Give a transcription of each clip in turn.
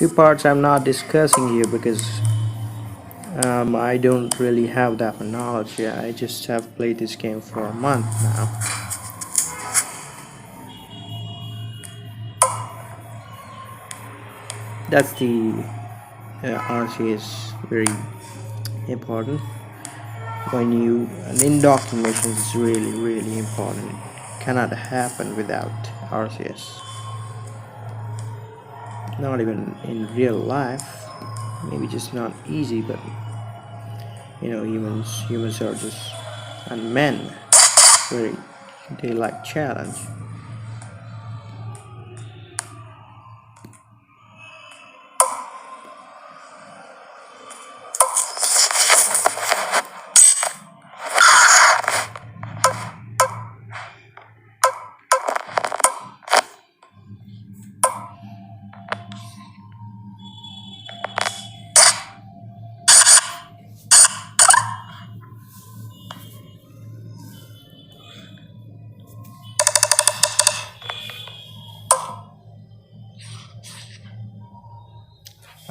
Few parts I'm not discussing here because I don't really have that knowledge yet. I just have played this game for a month now. That's the RC is very important when you an indoctrination is really important. It cannot happen without RCS. Not even in real life. Maybe just not easy, but humans are just and men very they like challenge.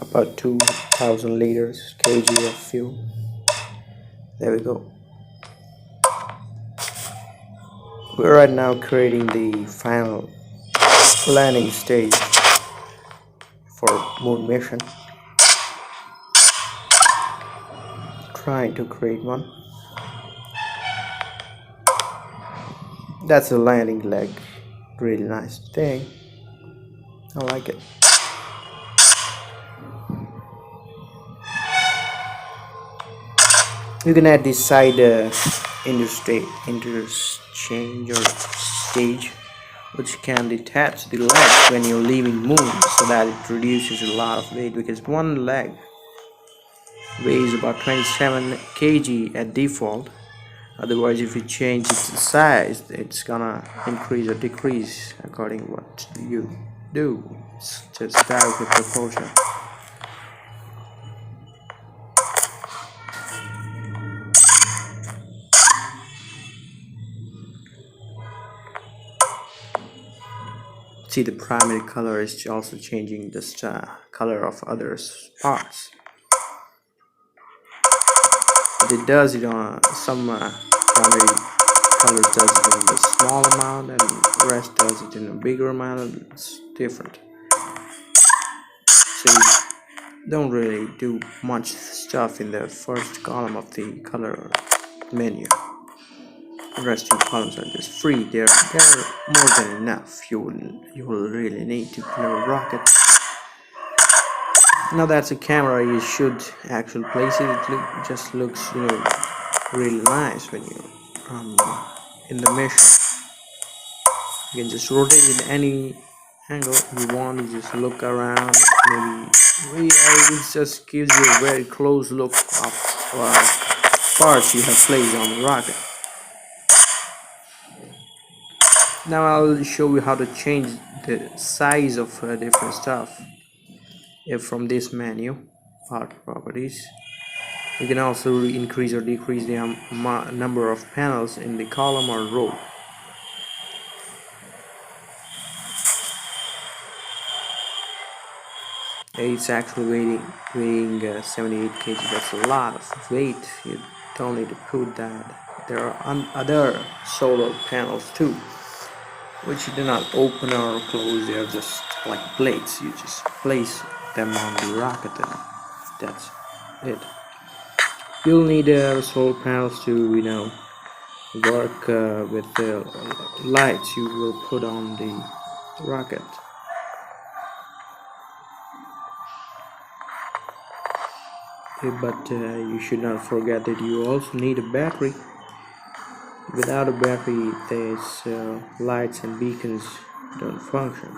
About 2,000 liters kg of fuel. There we go. We're right now creating the final landing stage for moon mission. Trying to create one. That's a landing leg. Really nice thing. I like it. You can add this side interchange or stage, which can detach the legs when you're leaving moon, so that it reduces a lot of weight, because one leg weighs about 27 kg at default. Otherwise, if you change its size, it's gonna increase or decrease according to what you do. It's just directly proportional. See, the primary color is also changing the color of other parts. But it does it on some primary color does it in a small amount, and the rest does it in a bigger amount, and it's different. So you don't really do much stuff in the first column of the color menu. The rest two columns are just free. They're more than enough. You will really need to play a rocket. Now that's a camera. You should actually place it. It just looks really nice when you in the mission. You can just rotate it any angle you want. You just look around. Maybe it just gives you a very close look of parts you have placed on the rocket. Now I'll show you how to change the size of different stuff. If from this menu, part properties, you can also increase or decrease the number of panels in the column or row. It's actually weighing 78 kg. That's a lot of weight. You don't need to put that. There are other solar panels too, which you do not open or close. They are just like plates. You just place them on the rocket, and that's it. You'll need solar panels to work with the lights you will put on the rocket. But you should not forget that you also need a battery. Without a battery, these lights and beacons don't function.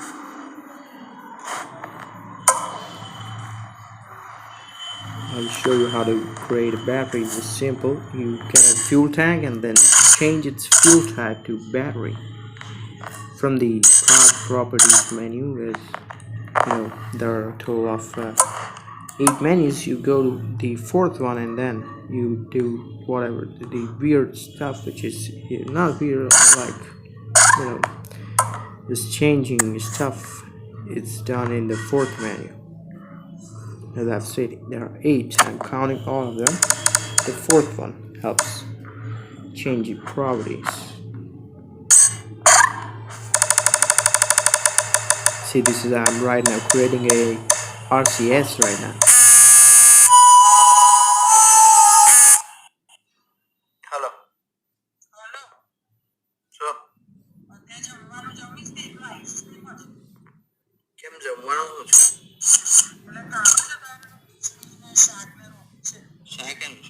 I'll show you how to create a battery. It's simple. You get a fuel tank and then change its fuel type to battery. From the part properties menu, there are a total of 8 menus. You go to the fourth one, and then you do whatever the weird stuff, which is not weird, like just changing stuff. It's done in the fourth menu. as I've said, there are 8. I'm counting all of them. The fourth one helps change the properties. See, this is I'm right now creating a RCS right now. Hello. So, કેમ જમવાનું છે? Second.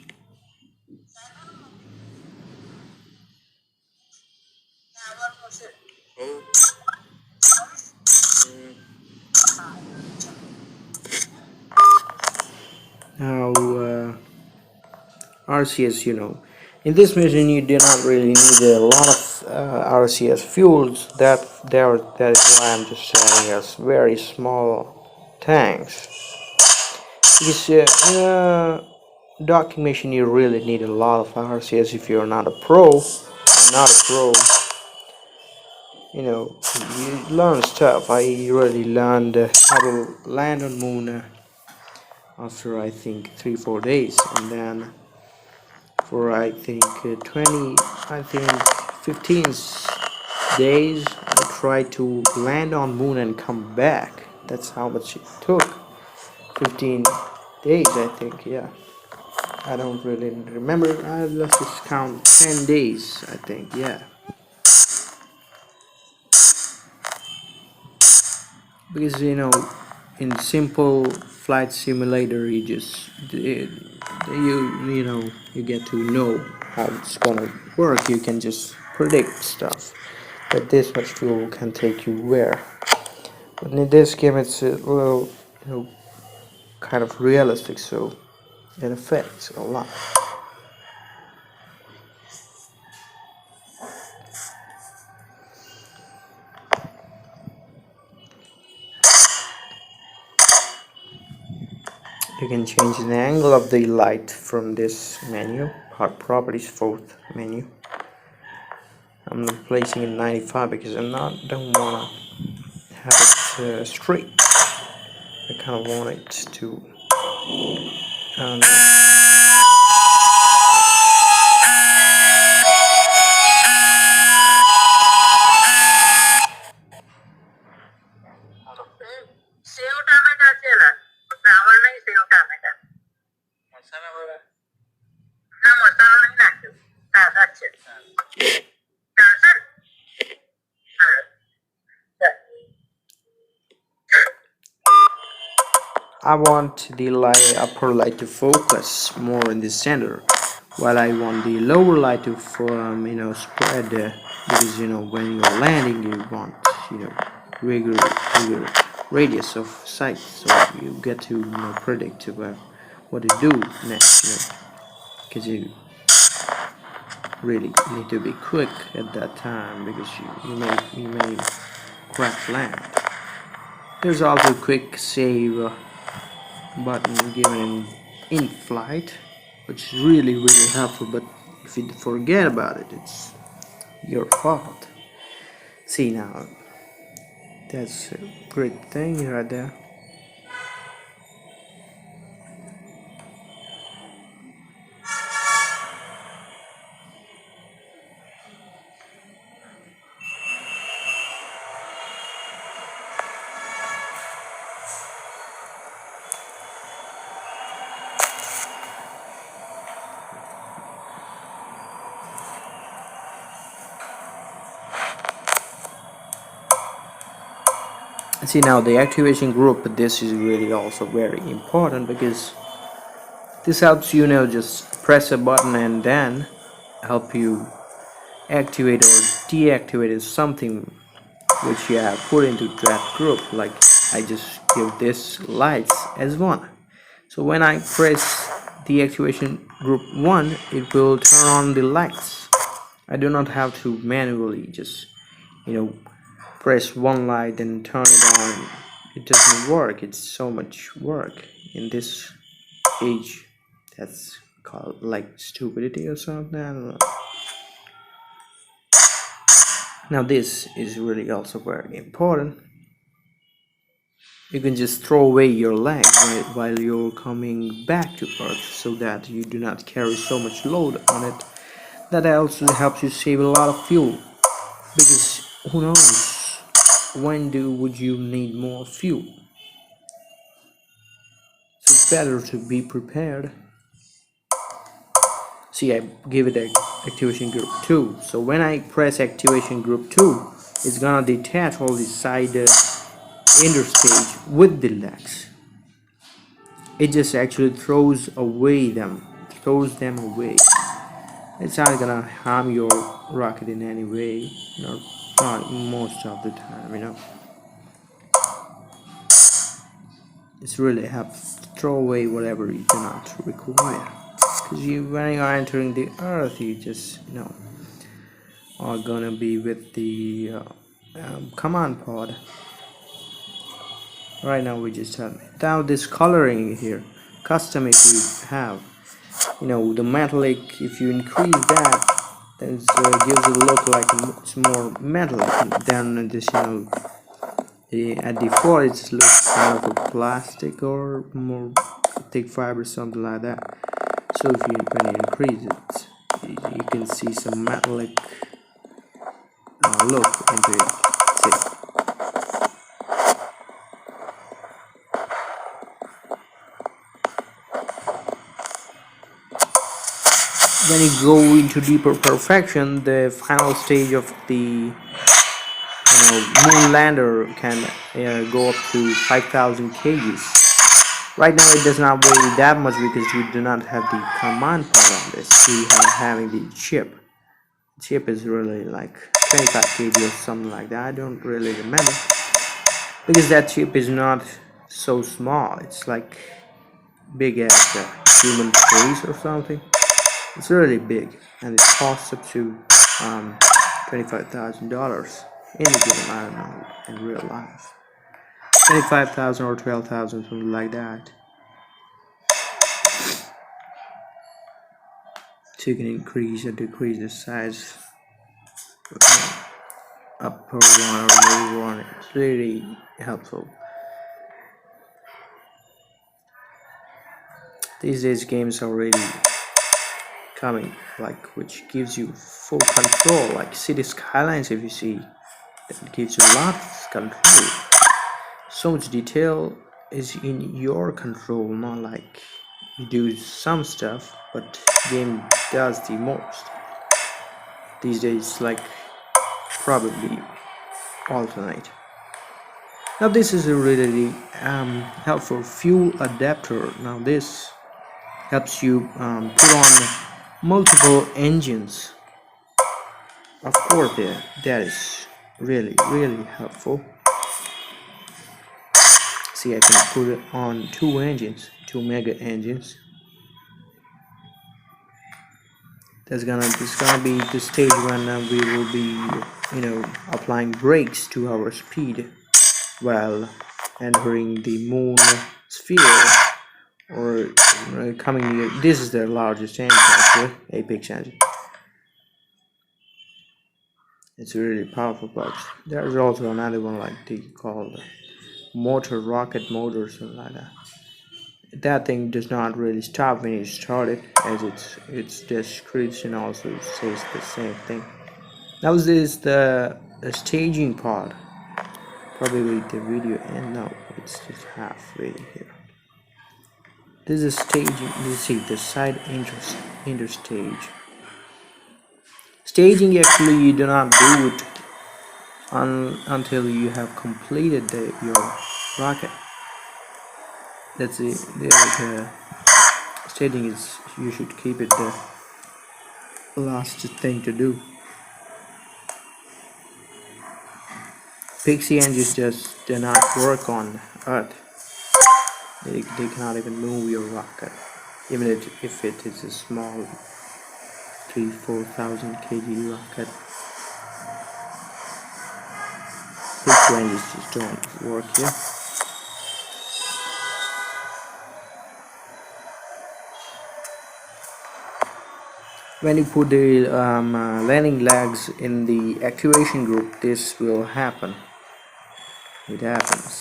Oh. Now, RCS, in this machine you do not really need a lot of RCS fuels. That is why I'm just selling us very small tanks. Because in a docking machine you really need a lot of RCS if you're not a pro. Not a pro. You learn stuff. I really learned how to land on moon after I think 3-4 days, and then for I think 15 days I tried to land on moon and come back. That's how much it took. 15 days, I think. Yeah, I don't really remember. Let's just count 10 days, I think. Yeah, because in simple flight simulator you just you get to know how it's gonna work. You can just predict stuff, but this much fuel can take you where. But in this game it's a little kind of realistic, so it affects a lot. You can change the angle of the light from this menu, Hard Properties, fourth menu. I'm placing it 95 because don't wanna have it straight. I kind of want it to sev tomato છે ને flower નહીં સેવ ટામેટા મસાલા વાળા ના મસાલો નહીં નાખ્યો સાદા જ છે ચાલશે I want the upper light to focus more in the center, while I want the lower light to spread. Because when you're landing, you want bigger radius of sight, so you get to predict what to do next. Because you really need to be quick at that time, because you may crash land. There's also quick save button given in flight, which is really helpful, but if you forget about it, it's your fault. See, now that's a great thing right there. See, now the activation group, this is really also very important, because this helps just press a button and then help you activate or deactivate something which you have put into that group. Like I just give this lights as 1, so when I press the activation group 1, it will turn on the lights. I do not have to manually just press one light and turn it on. It doesn't work. It's so much work in this age. That's called like stupidity or something, I don't know. Now this is really also very important. you can just throw away your leg while you're coming back to Earth, so that you do not carry so much load on it. That also helps you save a lot of fuel, because who knows when would you need more fuel. So it's better to be prepared. See, I give it activation group 2. So when I press activation group 2, it's gonna detach all the side interstage with the legs. It just actually throws them away. It's not gonna harm your rocket in any way, not most of the time, It's really helps to throw away whatever you do not require. Because when you are entering the Earth, you just are gonna be with the command pod. Right now we just have now this coloring here, custom if you have, the metallic. If you increase that, then it gives a look like it's more metallic than this. At default it looks kind of a plastic or more thick fiber, something like that. So when you increase it, you can see some metallic look into it. See? When you go into deeper perfection, the final stage of the moon lander can go up to 5,000 kgs. Right now it does not weigh that much because we do not have the command pod on this. We are having the chip. The chip is really like 25 kg or something like that. I don't really remember, because that chip is not so small. It's like big as a human face or something. It's really big, and it costs up to $25,000 in the game. I don't know, in real life, 25,000 or 12,000, something like that. So you can increase or decrease the size, up or down or move on. It's really helpful. These days games are really coming, which gives you full control, like City Skylines. If you see, that gives you lots of control. So much detail is in your control, not like you do some stuff but game does the most. These days, probably alternate. Now this is a really helpful fuel adapter. Now this helps you put on multiple engines. Of course, that is really helpful. See, I can put it on two mega engines. This is gonna be the stage when we will be applying brakes to our speed while entering the moon sphere, or coming near. This is the largest engine, actually, Apex engine. It's really powerful, but there's also another one called motor rocket motor, something like that. That thing does not really stop when you start it, as its description also says the same thing. Now this is the staging part. Probably the video, and no, it's just halfway here. This is staging. You see the side interstage. Staging, actually you do not do it until you have completed your rocket. That's it. The staging is, you should keep it the last thing to do. Pixie engines just do not work on Earth. They cannot even move your rocket, even if it is a small 3,000-4,000 kg rocket. Pixie engines just don't work here. When you put the landing legs in the activation group, this will happen. It happens.